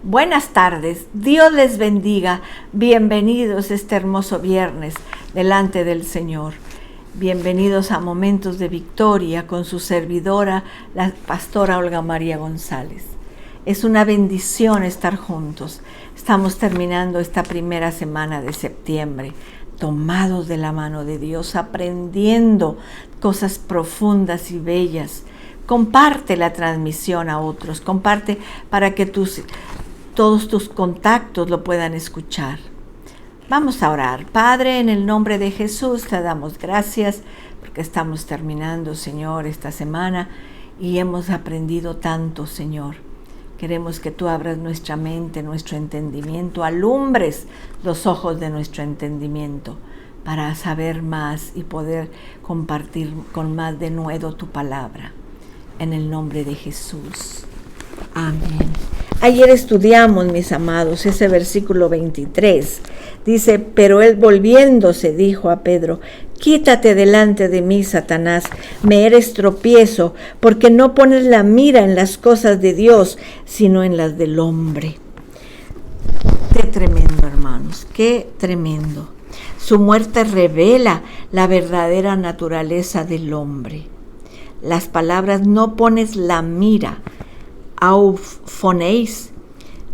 Buenas tardes, Dios les bendiga, bienvenidos este hermoso viernes delante del Señor. Bienvenidos a Momentos de Victoria con su servidora, la pastora Olga María González. Es una bendición estar juntos. Estamos terminando esta primera semana de septiembre, tomados de la mano de Dios, aprendiendo cosas profundas y bellas. Comparte la transmisión a otros, comparte para que todos tus contactos lo puedan escuchar. Vamos a orar. Padre, en el nombre de Jesús te damos gracias porque estamos terminando, Señor, esta semana y hemos aprendido tanto, Señor. Queremos que tú abras nuestra mente, nuestro entendimiento, alumbres los ojos de nuestro entendimiento para saber más y poder compartir con más denuedo tu palabra. En el nombre de Jesús. Amén. Ayer estudiamos, mis amados, ese versículo 23. Dice, pero él volviéndose dijo a Pedro, quítate delante de mí, Satanás, me eres tropiezo, porque no pones la mira en las cosas de Dios, sino en las del hombre. Qué tremendo, hermanos, qué tremendo. Su muerte revela la verdadera naturaleza del hombre. Las palabras no pones la mira, aufoneis,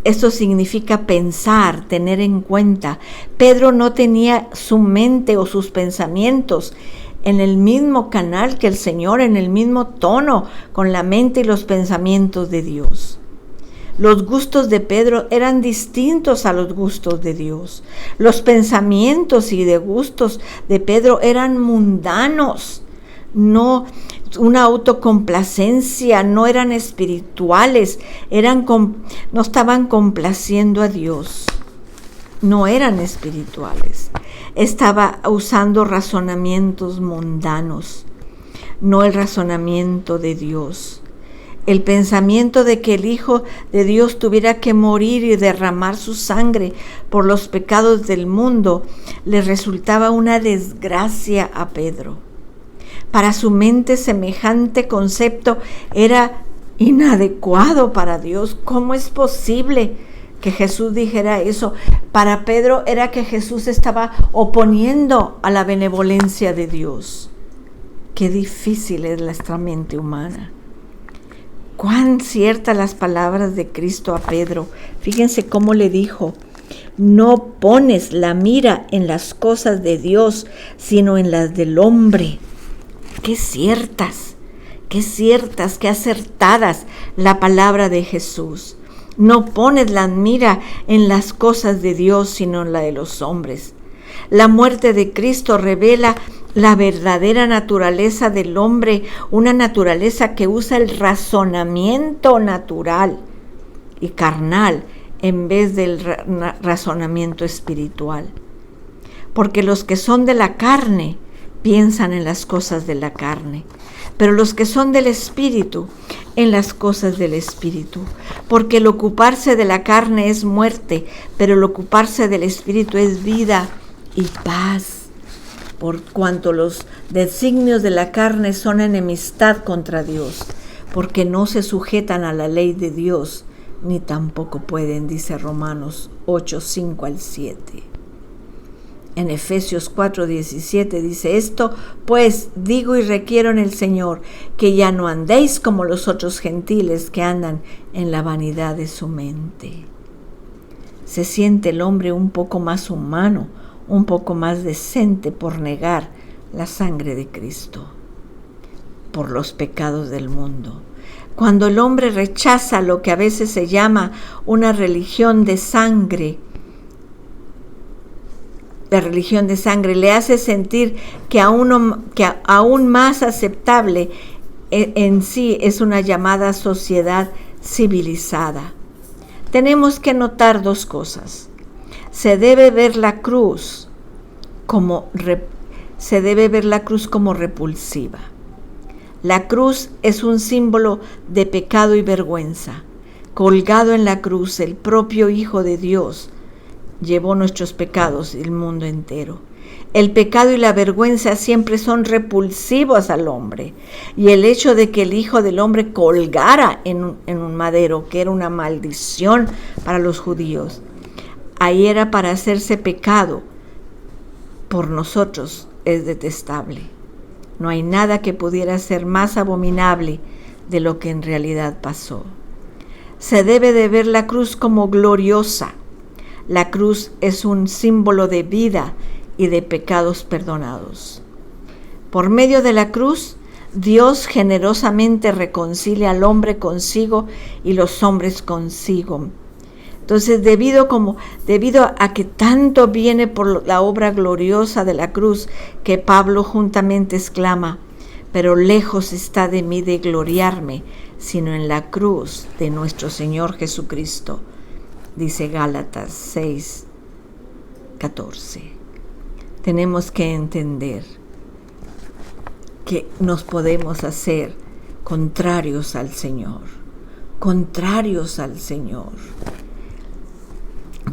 eso significa pensar, tener en cuenta. Pedro no tenía su mente o sus pensamientos en el mismo canal que el Señor, en el mismo tono con la mente y los pensamientos de Dios. Los gustos de Pedro eran distintos a los gustos de Dios. Los pensamientos y de gustos de Pedro eran mundanos, no una autocomplacencia, no eran espirituales, no estaban complaciendo a Dios, no eran espirituales. Estaba usando razonamientos mundanos, no el razonamiento de Dios. El pensamiento de que el Hijo de Dios tuviera que morir y derramar su sangre por los pecados del mundo le resultaba una desgracia a Pedro. Para su mente semejante concepto era inadecuado para Dios. ¿Cómo es posible que Jesús dijera eso? Para Pedro era que Jesús estaba oponiendo a la benevolencia de Dios. Qué difícil es nuestra mente humana. Cuán ciertas las palabras de Cristo a Pedro. Fíjense cómo le dijo, no pones la mira en las cosas de Dios, sino en las del hombre. Qué ciertas, qué acertadas la palabra de Jesús. No pones la mira en las cosas de Dios, sino en la de los hombres. La muerte de Cristo revela la verdadera naturaleza del hombre, una naturaleza que usa el razonamiento natural y carnal en vez del razonamiento espiritual. Porque los que son de la carne piensan en las cosas de la carne, pero los que son del Espíritu, en las cosas del Espíritu. Porque el ocuparse de la carne es muerte, pero el ocuparse del Espíritu es vida y paz. Por cuanto los designios de la carne son enemistad contra Dios, porque no se sujetan a la ley de Dios, ni tampoco pueden, dice Romanos 8, 5 al 7. En Efesios 4:17 dice esto, pues digo y requiero en el Señor que ya no andéis como los otros gentiles que andan en la vanidad de su mente. Se siente el hombre un poco más humano, un poco más decente por negar la sangre de Cristo, por los pecados del mundo. Cuando el hombre rechaza lo que a veces se llama una religión de sangre, la religión de sangre le hace sentir que aún más aceptable en sí es una llamada sociedad civilizada. Tenemos que notar dos cosas. Se debe ver la cruz como repulsiva. La cruz es un símbolo de pecado y vergüenza. Colgado en la cruz, el propio Hijo de Dios llevó nuestros pecados y el mundo entero. El pecado y la vergüenza siempre son repulsivos al hombre. Y el hecho de que el Hijo del Hombre colgara en un madero, que era una maldición para los judíos, ahí era para hacerse pecado por nosotros, es detestable. No hay nada que pudiera ser más abominable de lo que en realidad pasó. Se debe de ver la cruz como gloriosa. La cruz es un símbolo de vida y de pecados perdonados. Por medio de la cruz, Dios generosamente reconcilia al hombre consigo y los hombres consigo. Entonces, debido a que tanto viene por la obra gloriosa de la cruz, que Pablo juntamente exclama: pero lejos está de mí de gloriarme, sino en la cruz de nuestro Señor Jesucristo, dice Gálatas 6:14. Tenemos que entender que nos podemos hacer contrarios al Señor.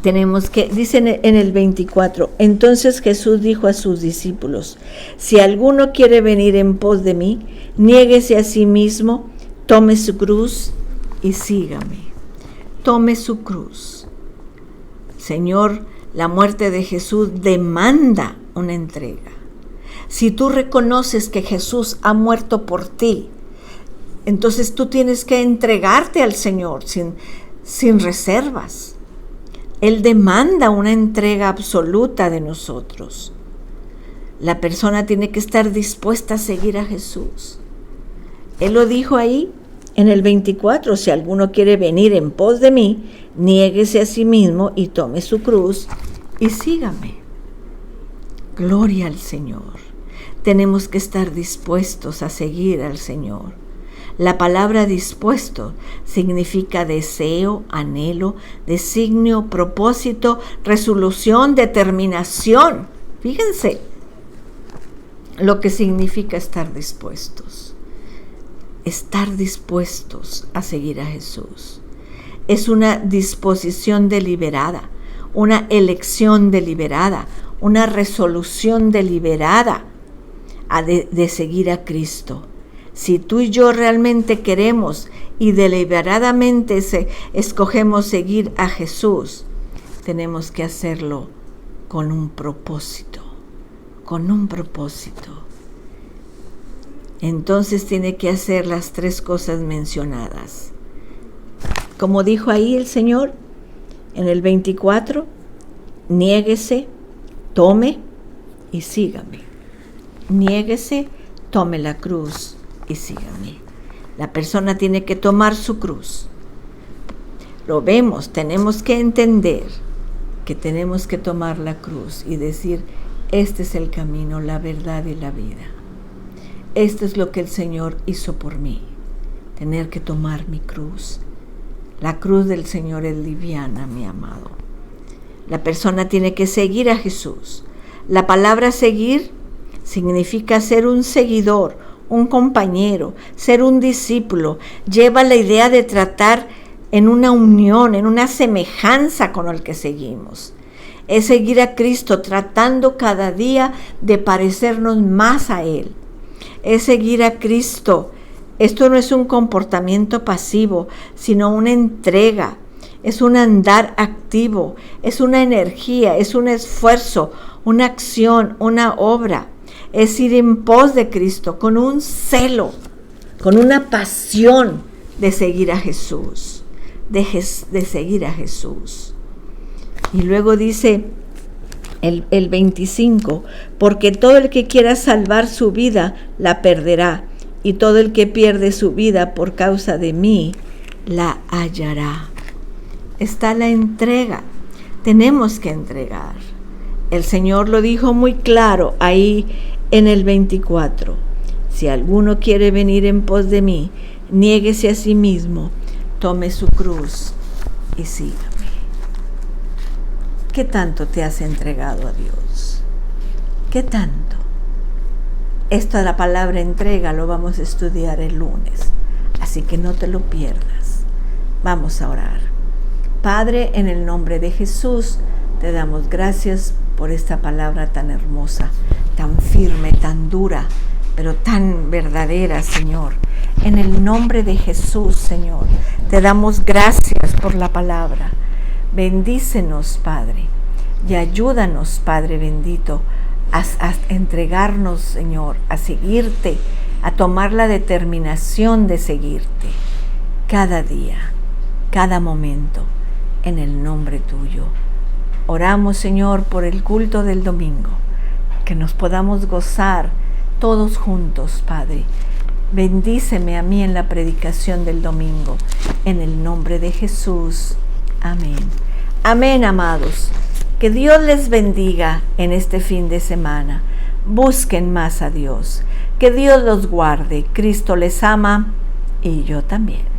Tenemos que, dice en el 24, entonces Jesús dijo a sus discípulos: si alguno quiere venir en pos de mí, niéguese a sí mismo, tome su cruz y sígame. Tome su cruz. Señor, la muerte de Jesús demanda una entrega. Si tú reconoces que Jesús ha muerto por ti, entonces tú tienes que entregarte al Señor sin reservas. Él demanda una entrega absoluta de nosotros. La persona tiene que estar dispuesta a seguir a Jesús. Él lo dijo ahí en el 24, si alguno quiere venir en pos de mí, niéguese a sí mismo y tome su cruz y sígame. Gloria al Señor. Tenemos que estar dispuestos a seguir al Señor. La palabra dispuesto significa deseo, anhelo, designio, propósito, resolución, determinación. Fíjense lo que significa estar dispuestos. Estar dispuestos a seguir a Jesús. Es una disposición deliberada, una elección deliberada, una resolución deliberada de seguir a Cristo. Si tú y yo realmente queremos y deliberadamente escogemos seguir a Jesús, tenemos que hacerlo con un propósito, Entonces tiene que hacer las tres cosas mencionadas. Como dijo ahí el Señor en el 24, niéguese, tome y sígame. Niéguese, tome la cruz y sígame. La persona tiene que tomar su cruz. Lo vemos, tenemos que entender que tenemos que tomar la cruz y decir: este es el camino, la verdad y la vida. Esto es lo que el Señor hizo por mí, tener que tomar mi cruz. La cruz del Señor es liviana, mi amado. La persona tiene que seguir a Jesús. La palabra seguir significa ser un seguidor, un compañero, ser un discípulo. Lleva la idea de tratar en una unión, en una semejanza con el que seguimos. Es seguir a Cristo tratando cada día de parecernos más a Él. Es seguir a Cristo. Esto no es un comportamiento pasivo, sino una entrega. Es un andar activo, es una energía, es un esfuerzo, una acción, una obra. Es ir en pos de Cristo con un celo, con una pasión de seguir a Jesús, de seguir a Jesús. Y luego dice el 25, porque todo el que quiera salvar su vida la perderá, y todo el que pierde su vida por causa de mí la hallará. Está la entrega. Tenemos que entregar. El Señor lo dijo muy claro ahí en el 24. Si alguno quiere venir en pos de mí, niéguese a sí mismo, tome su cruz y sígame. ¿Qué tanto te has entregado a Dios? ¿Qué tanto? Esto de la palabra entrega lo vamos a estudiar el lunes, así que no te lo pierdas. Vamos a orar. Padre, en el nombre de Jesús, te damos gracias por esta palabra tan hermosa, tan firme, tan dura, pero tan verdadera, Señor. En el nombre de Jesús, Señor, te damos gracias por la palabra. Bendícenos, Padre, y ayúdanos, Padre bendito, a entregarnos, Señor, a seguirte, a tomar la determinación de seguirte cada día, cada momento, en el nombre tuyo. Oramos, Señor, por el culto del domingo, que nos podamos gozar todos juntos, Padre. Bendíceme a mí en la predicación del domingo, en el nombre de Jesús. Amén. Amén, amados. Que Dios les bendiga en este fin de semana. Busquen más a Dios. Que Dios los guarde. Cristo les ama y yo también.